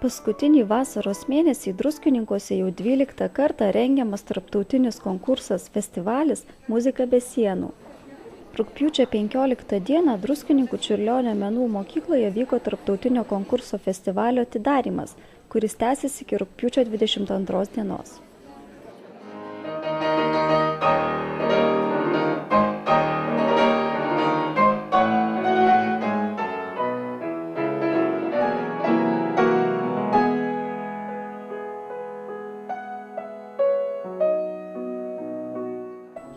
Paskutinį vasaros mėnesį Druskininkuose jau 12 kartą rengiamas tarptautinis konkursas festivalis Muzika be sienų. Rugpjūčio 15 dieną Druskininkų Čiurlionio menų mokykloje vyko tarptautinio konkurso festivalio atidarymas, kuris tęsiasi iki rugpjūčio 22 dienos.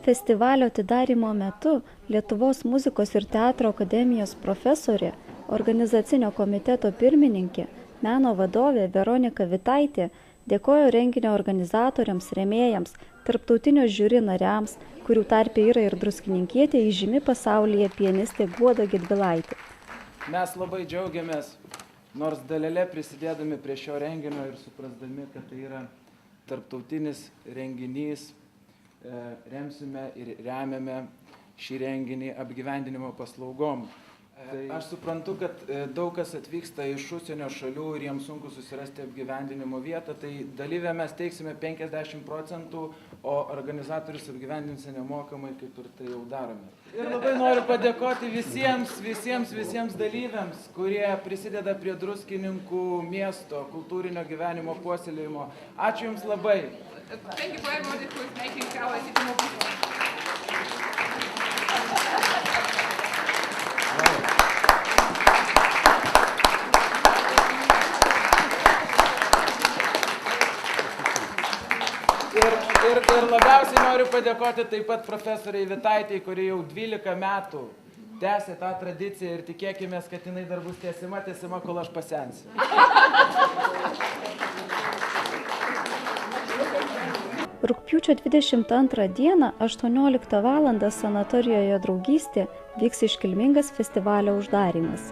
Festivalio atidarymo metu Lietuvos muzikos ir teatro akademijos profesorė, organizacinio komiteto pirmininkė, meno vadovė Veronika Vitaitė dėkojo renginio organizatoriams, rėmėjams, tarptautinio žiuri nariams, kurių tarpe yra ir druskininkietė įžymi pasaulyje pianistė Guoda Gedvilaitė. Mes labai džiaugiamės, nors dalelė prisidėdami prie šio renginio ir suprasdami, kad tai yra tarptautinis renginys, remsime ir remiame šį renginį apgyvendinimo paslaugom. Aš suprantu, kad daug kas atvyksta iš užsienio šalių ir jiems sunku susirasti apgyvendinimo vietą, tai dalyvę mes teiksime 50%, o organizatorius apgyvendinsime nemokamai, kaip ir tai jau darome. Ir labai noriu padėkoti visiems dalyviams, kurie prisideda prie Druskininkų miesto kultūrinio gyvenimo puoselėjimo. Ačiū Jums labai. Thank you for everybody who is making our city more beautiful. Ir labiausiai noriu padėkoti taip pat profesoriai Vitaitei, kuri jau 12 metų tęsė tą tradiciją ir tikėkime, kad jinai dar bus tęsima, kol aš pasensiu. Rugpjūčio 22 dieną 18 val. Sanatorijoje Draugystė vyks iškilmingas festivalio uždarymas.